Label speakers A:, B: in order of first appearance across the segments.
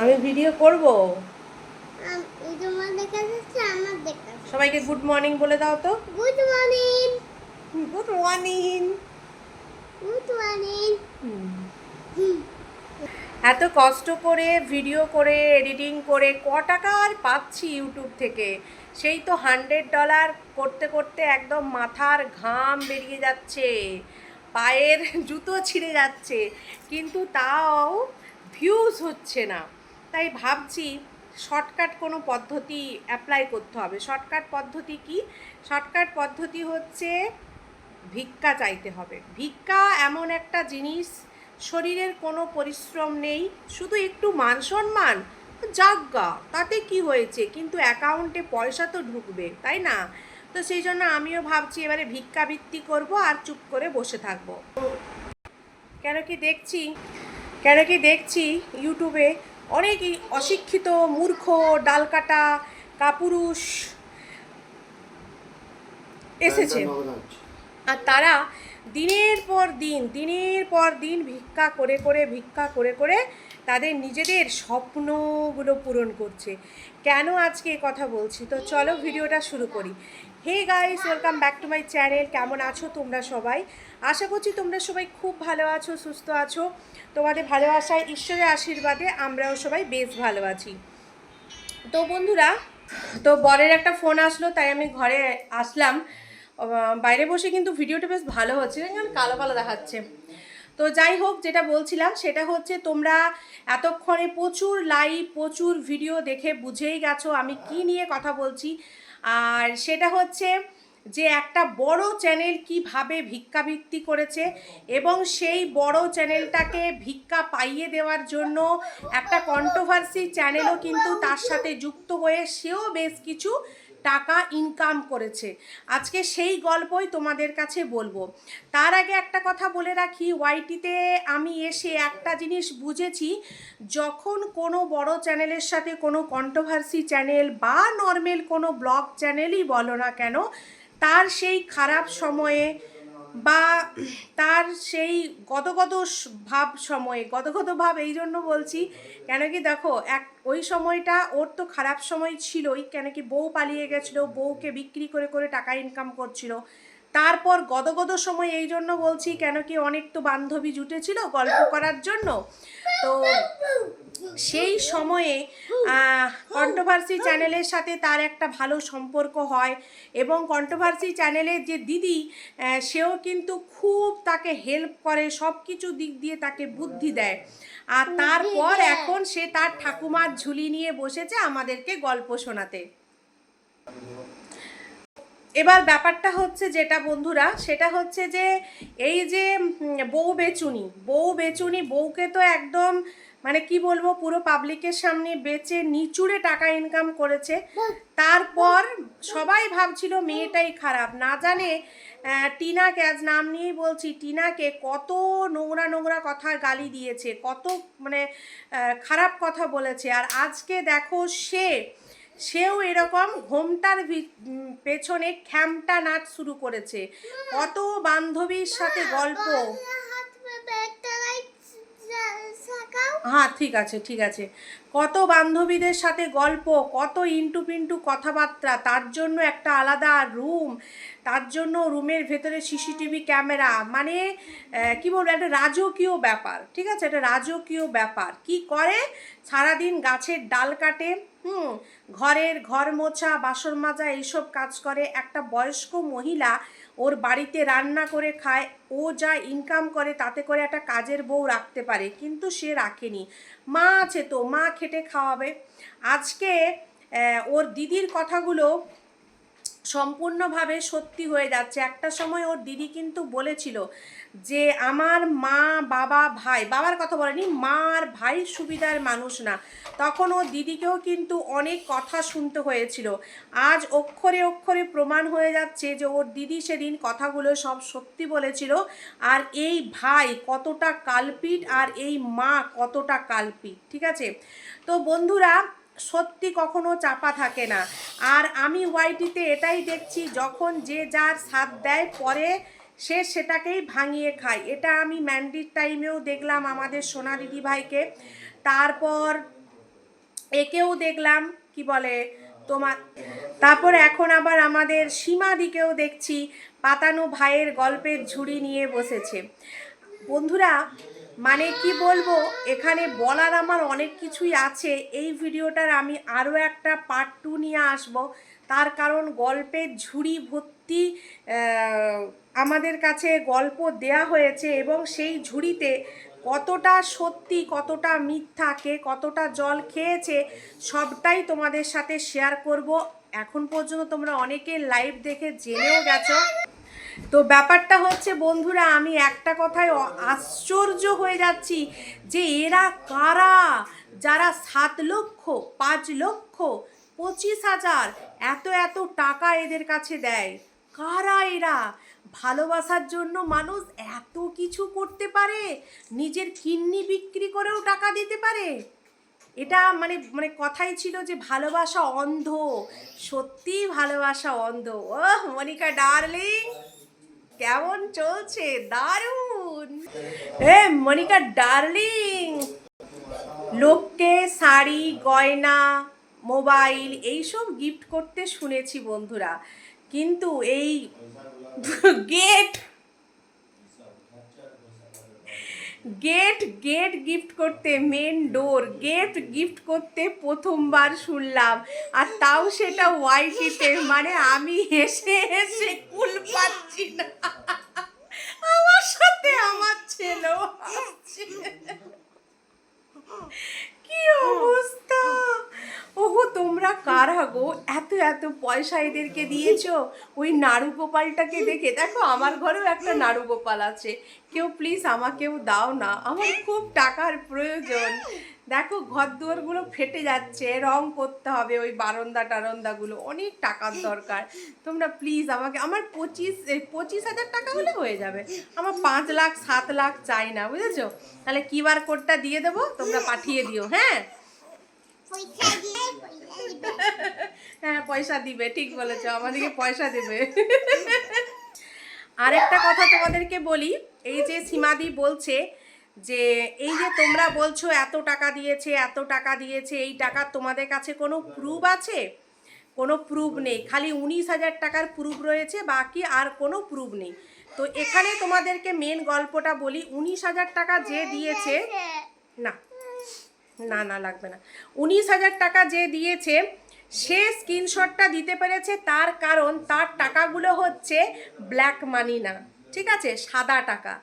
A: আমি ভিডিও করব।
B: তোমার দেখা যাচ্ছে, আমার দেখা যাচ্ছে।
A: সবাইকে গুড মর্নিং বলে দাও তো।
B: Good morning.
A: Good morning.
B: Good morning.
A: এত কষ্ট করে ভিডিও করে এডিটিং করে ক টাকা আর পাচ্ছি ইউটিউব থেকে। সেই তো $100 করতে করতে একদম মাথার ঘাম বেরিয়ে যাচ্ছে, পায়ের জুতো ছিঁড়ে যাচ্ছে, কিন্তু তাও ভিউজ হচ্ছে না। তাই ভাবছি শর্টকাট কোনো পদ্ধতি অ্যাপ্লাই করতে হবে। শর্টকাট পদ্ধতি কি? শর্টকাট পদ্ধতি হচ্ছে ভিক্ষা চাইতে হবে। ভিক্ষা এমন একটা জিনিস, শরীরের কোনো পরিশ্রম নেই, শুধু একটু মান সম্মান, যাজ্ঞা, তাতে কি হয়েছে, কিন্তু অ্যাকাউন্টে পয়সা তো ঢুকবে, তাই না? তো সেই জন্য আমিও ভাবছি এবারে ভিক্ষাবৃত্তি করব আর চুপ করে বসে থাকবো। কেন কি দেখছি ইউটিউবে অনেকই অশিক্ষিত, মূর্খ, ডালকাটা কাপুরুষ এসেছে, আর তারা দিনের পর দিন ভিক্ষা করে তাদের নিজেদের স্বপ্নগুলো পূরণ করছে। কেন আজকে এ কথা বলছি? তো চলো ভিডিওটা শুরু করি। Hey guys, welcome back to my channel. কেমন আছো তোমরা সবাই? আশা করছি তোমরা সবাই খুব ভালো আছো, সুস্থ আছো। তোমাদের ভালোবাসায়, ঈশ্বরের আশীর্বাদে আমরাও সবাই বেশ ভালো আছি। তো বন্ধুরা, তো বরের একটা ফোন আসলো, তাই আমি ঘরে আসলাম। বাইরে বসে কিন্তু ভিডিওটা বেশ ভালো হচ্ছে, কারণ কালো কালো দেখাচ্ছে। তো যাই হোক, যেটা বলছিলাম সেটা হচ্ছে, তোমরা এতক্ষণে প্রচুর লাইভ, প্রচুর ভিডিও দেখে বুঝেই গেছো আমি কি নিয়ে কথা বলছি। আর সেটা হচ্ছে যে একটা বড় চ্যানেল কিভাবে ভিক্ষাবৃত্তি করেছে, এবং সেই বড় চ্যানেলটাকে ভিক্ষা পাইয়ে দেওয়ার জন্য একটা কন্ট্রোভার্সি চ্যানেলও কিন্তু তার সাথে যুক্ত হয়ে সেও বেশ কিছু টাকা ইনকাম করেছে। আজকে সেই গল্পই তোমাদের কাছে বলবো। তার আগে একটা কথা বলে রাখি, ওয়াইটিতে আমি এসে একটা জিনিস বুঝেছি, যখন কোনো বড় চ্যানেলের সাথে কোনো কন্ট্রোভার্সি চ্যানেল বা নর্মাল কোনো ব্লগ চ্যানেলই বলো না কেন, তার সেই খারাপ সময়ে বা তার সেই গদগদ ভাব এই জন্য বলছি, কেন কি দেখো, ওই সময়টা ওর তো খারাপ সময় ছিলই, কেন কি বউ পালিয়ে গেছিলো, বউকে বিক্রি করে করে টাকা ইনকাম করছিল। তারপর গদগদ সময় এই জন্য বলছি, কেন কি অনেক তো বান্ধবী জুটেছিল গল্প করার জন্য। তো সেই সময়ে কন্ট্রোভার্সি চ্যানেলের সাথে তার একটা ভালো সম্পর্ক হয়, এবং কন্ট্রোভার্সি চ্যানেলের যে দিদি, সেও কিন্তু খুব তাকে হেল্প করে, সব কিছু দিক দিয়ে তাকে বুদ্ধি দেয়। আর তারপর এখন সে তার ঠাকুমার ঝুলি নিয়ে বসেছে আমাদেরকে গল্প শোনাতে। এবার ব্যাপারটা হচ্ছে যেটা বন্ধুরা, সেটা হচ্ছে যে এই যে বউ বেচুনি বউকে তো একদম মানে কি বলবো, পুরো পাবলিকের সামনে বেচে নিচুড়ে টাকা ইনকাম করেছে। তারপর সবাই ভাবছিল মেয়েটাই খারাপ, না জানে টিনাকে, আজ নাম নিয়েই বলছি, টিনাকে কত নোংরা নোংরা কথা গালি দিয়েছে, কত মানে খারাপ কথা বলেছে। আর আজকে দেখো সেও এরকম ঘোমটার পেছনে খ্যামটা নাচ শুরু করেছে। কত বান্ধবীর সাথে গল্প, হ্যাঁ ঠিক আছে, কত বান্ধবীদের সাথে গল্প, কত ইন্টু পিন্টু কথাবার্তা, তার জন্য একটা আলাদা রুম, তার জন্য রুমের ভেতরে সিসিটিভি ক্যামেরা, মানে কি বলবো, একটা রাজকীয় ব্যাপার। ঠিক আছে, একটা রাজকীয় ব্যাপার। কি করে, সারাদিন গাছের ডাল কাটে, ঘর মোছা, বাসন মাজা, এইসব কাজ করে। একটা বয়স্ক মহিলা ওর বাড়িতে রান্না করে খায়, ও যা ইনকাম করে তাতে করে একটা কাজের বউ রাখতে পারে, কিন্তু সে রাখেনি। মা আছে তো, মা খেটে খাওয়াবে। আজকে ওর দিদির কথাগুলো সম্পূর্ণভাবে সত্যি হয়ে যাচ্ছে। একটা সময় ওর দিদি কিন্তু বলেছিল যে আমার মা, বাবার কথা বলেনি, মা আর ভাই সুবিধার মানুষ না। তখন ওর দিদিকেও কিন্তু অনেক কথা শুনতে হয়েছিল। আজ অক্ষরে অক্ষরে প্রমাণ হয়ে যাচ্ছে যে ওর দিদি সেদিন কথাগুলো সব সত্যি বলেছিল, আর এই ভাই কতটা কালপিট আর এই মা কতটা কালপিট। ঠিক আছে, তো বন্ধুরা, সত্যি কখনো চাপা থাকে না। আর আমি ওয়াইটিতে এটাই দেখছি, যখন যে যার সাথ দেয়, পরে সে সেটাকেই ভাঙিয়ে খায়। এটা আমি ম্যান্ডির টাইমেও দেখলাম আমাদের সোনা দিদি ভাইকে। তারপর একেও দেখলাম কি বলে তোমার, তারপর এখন আবার আমাদের সীমাদিকেও দেখছি পাতানো ভাইয়ের গল্পের ঝুড়ি নিয়ে বসেছে। বন্ধুরা মানে কি বলবো, এখানে বলার আমার অনেক কিছুই আছে। এই ভিডিওটার আমি আরও একটা পার্ট 2 নিয়ে আসব, তার কারণ গল্পের ঝুড়ি ভর্তি আমাদের কাছে গল্প দেয়া হয়েছে, এবং সেই ঝুড়িতে কতটা সত্যি কতটা মিথ্যা, কে কতটা জল খেয়েছে সবটাই তোমাদের সাথে শেয়ার করব। এখন পর্যন্ত তোমরা অনেকে লাইভ দেখে জেনেও গেছো। তো ব্যাপারটা হচ্ছে বন্ধুরা, আমি একটা কথায় আশ্চর্য হয়ে যাচ্ছি যে এরা কারা, যারা 7 লক্ষ 5 লক্ষ 25,000 এত এত টাকা এদের কাছে দেয়। কারা এরা? ভালোবাসার জন্য মানুষ এত কিছু করতে পারে, নিজের কিডনি বিক্রি করেও টাকা দিতে পারে। এটা মানে মানে কথাই ছিল যে ভালোবাসা অন্ধ, সত্যি ভালোবাসা অন্ধ। ওহ মনিকা ডার্লিং, কেমন চলছে? দারুণ। মনিকা ডার্লিং, লোককে শাড়ি গয়না মোবাইল এইসব গিফট করতে শুনেছি বন্ধুরা, কিন্তু এই গেট গেট গেট গিফট করতে, মেন ডোর গেট গিফট করতে প্রথমবার শুনলাম, আর তাও সেটা ওয়াইটিতে। মানে আমি হেসে হেসে কুল পাচ্ছি না, আমার সাথে আমার ছেলেও হাসছে। কি অবস্থা! ওগো তোমরা কারা গো, এত এত পয়সা এদেরকে দিয়েছো ওই নাড়ু গোপালটাকে দেখে? দেখো আমার ঘরেও একটা নাড়ু গোপাল আছে, কেউ প্লিজ আমাকেও দাও না, আমার খুব টাকার প্রয়োজন। দেখো ঘর দুয়ারগুলো ফেটে যাচ্ছে, রং করতে হবে ওই বারান্দা টারন্দাগুলো, অনেক টাকার দরকার। তোমরা প্লিজ আমাকে, আমার 25,000 টাকা হলে হয়ে যাবে, আমার 5 লাখ 7 লাখ চাই না, বুঝেছো? তাহলে কিউআর কোডটা দিয়ে দেবো, তোমরা পাঠিয়ে দিও। হ্যাঁ হ্যাঁ পয়সা দিবে, ঠিক বলেছো, আমাদেরকে পয়সা দেবে। আরেকটা কথা তোমাদেরকে বলি, এই যে সীমাদি বলছে যে এই যে তোমরা বলছো এত টাকা দিয়েছে এত টাকা দিয়েছে, এই টাকার তোমাদের কাছে কোনো প্রুফ আছে? কোনো প্রুফ নেই, খালি 19,000 টাকার প্রুফ রয়েছে, বাকি আর কোনো প্রুফ নেই। তো এখানে তোমাদেরকে মেন গল্পটা বলি। 19,000 টাকা যে দিয়েছে, না না না লাগবে না, 19,000 টাকা যে দিয়েছে সে স্ক্রিনশটটা দিতে পেরেছে, তার কারণ তার টাকাগুলো হচ্ছে ব্ল্যাক মানি না, ঠিক আছে, সাদা টাকা।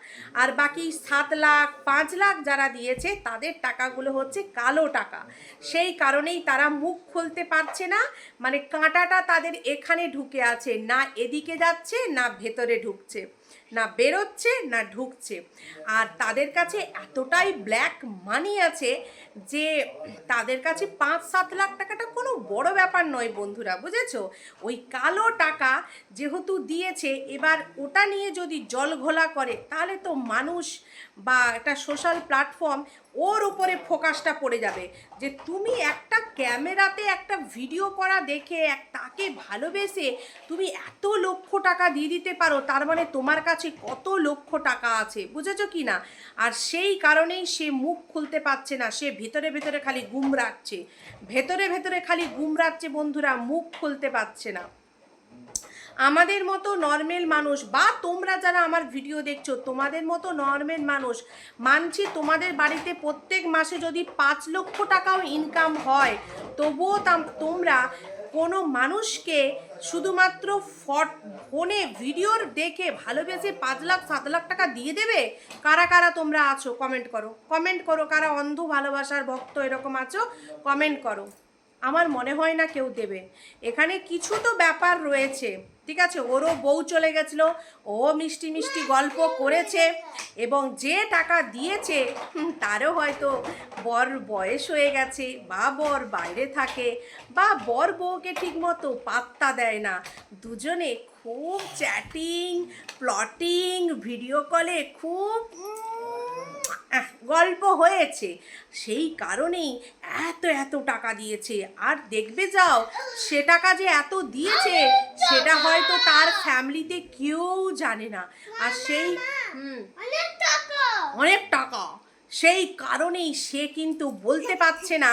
A: আর বাকি 7 লাখ 5 লাখ যারা দিয়েছে তাদের টাকাগুলো হচ্ছে কালো টাকা। সেই কারণেই তারা মুখ খুলতে পারছে না, মানে কাঁটাটা তাদের এখানে ঢুকে আছে, না এদিকে যাচ্ছে না ভেতরে ঢুকছে, না বেরোচ্ছে না ঢুকছে। আর তাদের কাছে এতটাই ব্ল্যাক মানি আছে যে তাদের কাছে 5-7 লাখ টাকাটা কোনো বড় ব্যাপার নয় বন্ধুরা, বুঝেছো? ওই কালো টাকা যেহেতু দিয়েছে, এবার ওটা নিয়ে যদি জল ঘোলা করে তাহলে তো মানুষ বা একটা সোশ্যাল প্ল্যাটফর্ম ওর উপরে ফোকাসটা পড়ে যাবে যে তুমি একটা ক্যামেরাতে একটা ভিডিও করা দেখে তাকে ভালোবেসে তুমি এত লক্ষ টাকা দিয়ে দিতে পারো, তার মানে তোমার কাছে কত লক্ষ টাকা আছে, বুঝেছো কি না? আর সেই কারণেই সে মুখ খুলতে পারছে না, সে ভেতরে ভেতরে খালি গুমরাচ্ছে, ভেতরে ভেতরে খালি গুমরাচ্ছে বন্ধুরা, মুখ খুলতে পারছে না। আমাদের মতো নর্মাল মানুষ বা তোমরা যারা আমার ভিডিও দেখছো তোমাদের মতো নর্মাল মানুষ, মানছি তোমাদের বাড়িতে প্রত্যেক মাসে যদি 5 লক্ষ টাকাও ইনকাম হয়, তবুও তোমরা কোনো মানুষকে শুধুমাত্র ফোনে ভিডিওর দেখে ভালোবেসে 5 লাখ 7 লাখ টাকা দিয়ে দেবে? কারা কারা তোমরা আছো কমেন্ট করো, কমেন্ট করো, কারা অন্ধ ভালোবাসার ভক্ত এরকম আছো কমেন্ট করো। আমার মনে হয় না কেউ দেবে। এখানে কিছু তো ব্যাপার রয়েছে, ঠিক আছে? ওরও বউ চলে গেছিলো, ও মিষ্টি মিষ্টি গল্প করেছে, এবং যে টাকা দিয়েছে তারও হয়তো বর বয়স হয়ে গেছে, বা বর বাইরে থাকে, বা বর বউকে ঠিকমতো পাত্তা দেয় না, দুজনে খুব চ্যাটিং প্লটিং ভিডিও কলে খুব গল্প হয়েছে, সেই কারণেই এত এত টাকা দিয়েছে। আর দেখবে যাও সে টাকা যে এত দিয়েছে সেটা হয়তো তার ফ্যামিলিতে কেউ জানে না। আর সেই অনেক টাকা সেই কারণেই সে কিন্তু বলতে পারছে না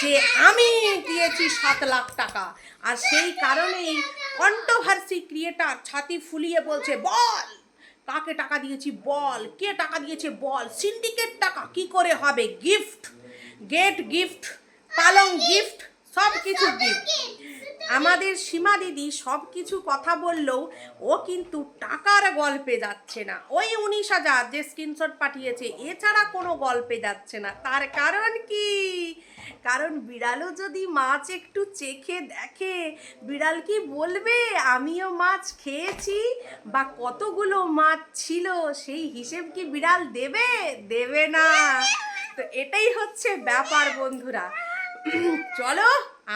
A: যে আমি দিয়েছি 7 লাখ টাকা। আর সেই কারণেই কন্ট্রোভার্সি ক্রিয়েটার ছাতি ফুলিয়ে বলছে বল কাকে টাকা দিয়েছি বল, কে টাকা দিয়েছে বল, সিন্ডিকেট টাকা কি করে হবে, গিফট গেট গিফট, পালং গিফট, সব কিছু গিফট। আমাদের সীমা দিদি সব কিছু কথা বললেও ও কিন্তু টাকার গল্পে যাচ্ছে না। ওই 19,000 যে স্ক্রিনশট পাঠিয়েছে এছাড়া কোনো গল্পে যাচ্ছে না। তার কারণ কি? কারণ বিড়ালও যদি মাছ একটু চেখে দেখে, বিড়াল কি বলবে আমিও মাছ খেয়েছি বা কতগুলো মাছ ছিল সেই হিসেব কি বিড়াল দেবে? দেবে না। তো এটাই হচ্ছে ব্যাপার বন্ধুরা। চলো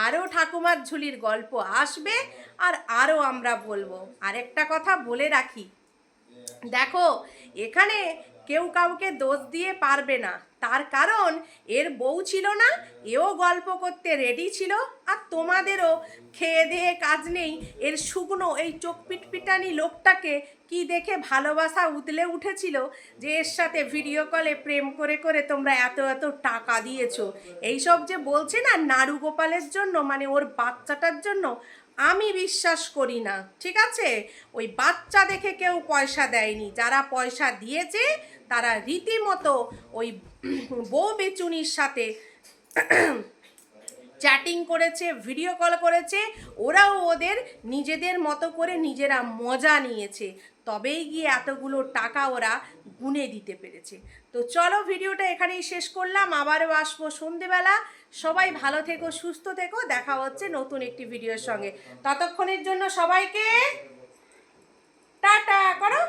A: আরও ঠাকুমার ঝুলির গল্প আসবে আর আরও আমরা বলবো। আরেকটা কথা বলে রাখি, দেখো এখানে কেউ কাউকে দোষ দিয়ে পারবে না, তার কারণ এর বউ ছিল না, এও গল্প করতে রেডি ছিল। আর তোমাদেরও খেয়ে দেয়ে কাজ নেই, এর শুকনো এই চোখ পিটপিটানি লোকটাকে কি দেখে ভালোবাসা উতলে উঠেছিল যে এর সাথে ভিডিও কলে প্রেম করে করে তোমরা এত এত টাকা দিয়েছো। এইসব যে বলছে না নাড়ু গোপালের জন্য, মানে ওর বাচ্চাটার জন্য, আমি বিশ্বাস করি না, ঠিক আছে? ওই বাচ্চা দেখে কেউ পয়সা দেয়নি, যারা পয়সা দিয়েছে তারা রীতিমতো ওই বউ বেচুনির সাথে চ্যাটিং করেছে, ভিডিও কল করেছে, ওরাও ওদের নিজেদের মতো করে নিজেরা মজা নিয়েছে, তবেই গিয়ে এতগুলো টাকা ওরা গুনে দিতে পেরেছে। তো চলো ভিডিওটা এখানেই শেষ করলাম, আবারও আসবো সন্ধেবেলা। সবাই ভালো থেকো, সুস্থ থেকো, দেখা হচ্ছে নতুন একটি ভিডিওর সঙ্গে। ততক্ষণের জন্য সবাইকে টাটা করো।